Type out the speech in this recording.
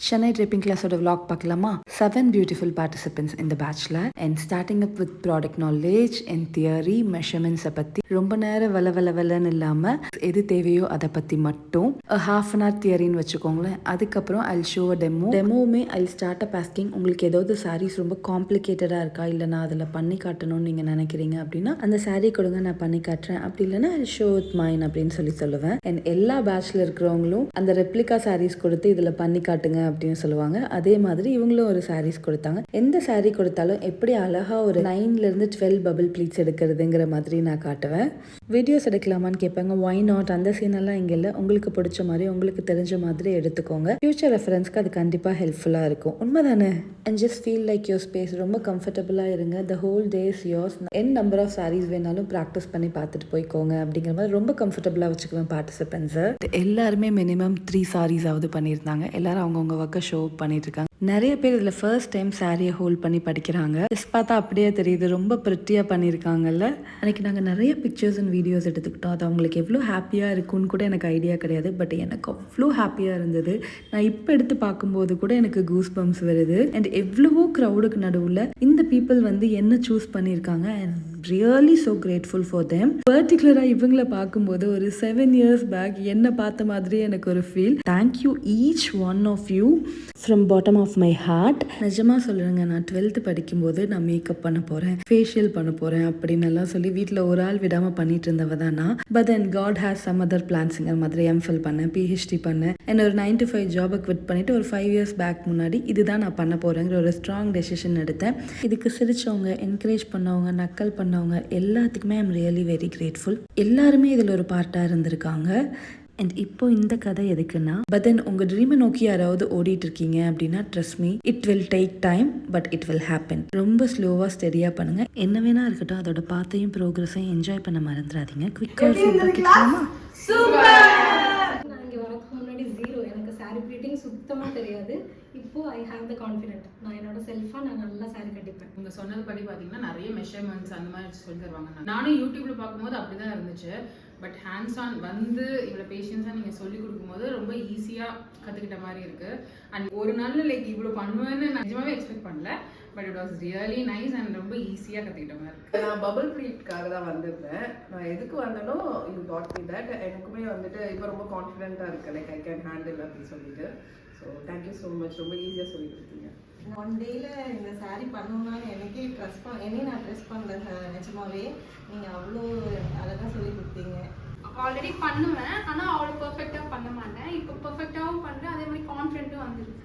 Chennai Draping Class ஓட vlog பார்க்கலாமா? 7 beautiful participants in the batchல and starting up with product knowledge and theory measurements பத்தி ரொம்ப நேரம் வளன்னு இல்லாம எது தேவையோ அதை பத்தி மட்டும் a half an hour theoryன்னு வச்சுக்கோங்களேன். அதுக்கப்புறம் I'll show a டெமோவுமே I'll start up asking உங்களுக்கு ஏதாவது sarees ரொம்ப காம்ப்ளிகேட்டடா இருக்கா இல்லை நான் அதில் பண்ணி காட்டணும்னு நீங்கள் நினைக்கிறீங்க அப்படின்னா அந்த saree கொடுங்க நான் பண்ணி காட்டுறேன், அப்படி இல்லைன்னா I'll show with mine அப்படின்னு சொல்லுவேன். and எல்லா பேட்ச்ல இருக்கிறவங்களும் அந்த ரெப்ளிகா sarees கொடுத்து இதில் பண்ணி காட்டுங்க அப்படின்னு சொல்லுவாங்க. அதே மாதிரி இவங்களும் ஒரு சாரீஸ் கொடுத்தாங்க. எந்த சாரீ கொடுத்தாலும் எப்படி அழகா ஒரு 9ல இருந்து 12 பபிள் ப்ளீட்ஸ் எடுக்கிறதுங்கிற மாதிரி நான் காட்டுவேன். வீடியோஸ் எடுக்கலாமான்னு கேட்பாங்க. ஒய் நாட், அந்த சீனெல்லாம் இங்கே இல்லை, உங்களுக்கு பிடிச்ச மாதிரி உங்களுக்கு தெரிஞ்ச மாதிரி எடுத்துக்கோங்க. ஃபியூச்சர் ரெஃபரன்ஸ்க்கு அது கண்டிப்பாக ஹெல்ப்ஃபுல்லாக இருக்கும். உண்மைதானே? And just feel like your space, ரொம்ப கம்ஃபர்டபுளாக இருங்க. The whole day's yours. Any number of saris வேணாலும் ப்ராக்டிஸ் பண்ணி பார்த்துட்டு போய்க்கோங்க அப்படிங்கிற மாதிரி ரொம்ப கம்ஃபர்டபுளாக வச்சுக்குவேன் பார்ட்டிசிபென்ட்ஸை. எல்லாருமே மினிமம் 3 சாரீஸாவது பண்ணியிருந்தாங்க. எல்லாரும் அவங்கவுங்க ஒர்க்கை ஷோ பண்ணிட்டு இருக்காங்க. நிறைய பேர் இதில் ஃபர்ஸ்ட் டைம் சாரியை ஹோல்ட் பண்ணி படிக்கிறாங்க. ஜஸ்ட் பார்த்தா அப்படியே தெரியுது, ரொம்ப ப்ரிட்டியாக பண்ணியிருக்காங்கல்ல. அன்றைக்கி நாங்கள் நிறைய பிக்சர்ஸ் அண்ட் வீடியோஸ் எடுத்துக்கிட்டோம். அது அவங்களுக்கு எவ்வளோ ஹாப்பியாக இருக்குன்னு கூட எனக்கு ஐடியா கிடையாது. பட் எனக்கு அவ்வளோ ஹாப்பியாக இருந்தது. நான் இப்போ எடுத்து பார்க்கும்போது கூட எனக்கு கூஸ் பம்ப்ஸ் வருது. அண்ட் எவ்வளவோ க்ரௌடுக்கு நடுவில் இந்த பீப்புள் வந்து என்ன சூஸ் பண்ணியிருக்காங்க. And really so grateful for them. பர்டிகுலராக இவங்களை பார்க்கும்போது ஒரு 7 years பேக் என்ன பார்த்த மாதிரி எனக்கு ஒரு feel. Thank you each one of you from bottom of my heart. நிஜமாக சொல்லுங்க, நான் 12th படிக்கும்போது நான் மேக்கப் பண்ண போகிறேன், ஃபேஷியல் பண்ண போகிறேன் அப்படின்னு எல்லாம் சொல்லி வீட்டில் ஒரு ஆள் விடாமல் பண்ணிட்டு இருந்தவ தான் நான். But then God has some other பிளான்ஸுங்கிற மாதிரி எம்ஃபில் பண்ணேன், பிஹெச்டி பண்ணேன். என்ன ஒரு 9 to 5 ஜாபை குவிட் பண்ணிவிட்டு ஒரு 5 years பேக் முன்னாடி இதுதான் நான் பண்ண போகிறேங்கிற ஒரு ஸ்ட்ராங் டெசிஷன் எடுத்தேன். இதுக்கு சிரிச்சவங்க, என்கரேஜ் பண்ணவங்க, நக்கல் பண்ணவங்க எல்லாத்துக்குமே ஐம் ரியலி வெரி கிரேட்ஃபுல். எல்லாருமே இதில் ஒரு பார்ட்டாக இருந்திருக்காங்க. அண்ட் இப்போ இந்த கதை எதுக்குன்னா, பட் தென் உங்கள் ட்ரீமை நோக்கி யாராவது ஓடிட்டு இருக்கீங்க அப்படின்னா trust me, it will take time but it will happen. ரொம்ப ஸ்லோவாக ஸ்டெடியாக பண்ணுங்க. என்ன வேணா இருக்கட்டும், அதோட பாத்தையும் ப்ரோக்ரஸையும் என்ஜாய் பண்ண மறந்துடாதீங்க. குவிக்காக ஃபீட்பேக் கேட்கலாமா? சாரி ப்ளீட்டிங் சுத்தமாக தெரியாது. இப்போ ஐ ஹாவ் த கான்ஃபிடென்ட். நான் என்னோட செல்ஃபாக நான் நல்லா சாரி கட்டிப்பேன். உங்க சொன்னது படி பார்த்தீங்கன்னா நிறைய மெஷர்மெண்ட்ஸ் அந்த மாதிரி சொல்லி தருவாங்க. நானும் யூடியூப்ல பார்க்கும்போது அப்படிதான் இருந்துச்சு. பட் ஹேண்ட்ஸ் ஆன் வந்து இவ்வளோ பேஷன்ஸாக நீங்கள் சொல்லி கொடுக்கும்போது ரொம்ப ஈஸியாக கற்றுக்கிட்ட மாதிரி இருக்கு. அண்ட் ஒரு நாள் லைக் இவ்வளோ பண்ணுவேன்னு நான் நிஜமாவே எக்ஸ்பெக்ட் பண்ணல. But it was really nice and ரொம்ப ஈஸியாக கற்றுக்கிட்ட மாதிரி இருக்கு. நான் பபிள் ப்ளீட்காக தான் வந்திருந்தேன். நான் எதுக்கு வந்தேனோ யூ காட் மீ தட். எனக்குமே வந்துட்டு இப்போ ரொம்ப கான்ஃபிடென்ட்டாக இருக்கு, லைக் ஐ கேன் ஹேண்டில் அப்படின்னு சொல்லிட்டு. ஸோ தேங்க்யூ ஸோ மச், ரொம்ப ஈஸியாக சொல்லி கொடுத்தீங்க. ஒன் டேயில் இந்த சாரீ பண்ணணும்னாலும் எனக்கே என்னையும் நான் ட்ரெஸ் பண்ணல. நிஜமாவே நீங்கள் அவ்வளோ அழகாக சொல்லி கொடுத்தீங்க. ஆல்ரெடி பண்ணுவேன், ஆனால் அவ்வளோ பர்ஃபெக்டாக பண்ண மாட்டேன். இப்போ பர்ஃபெக்டாகவும் பண்ணுறேன், அதே மாதிரி கான்ஃபிடென்ட்டும் வந்துருக்கு.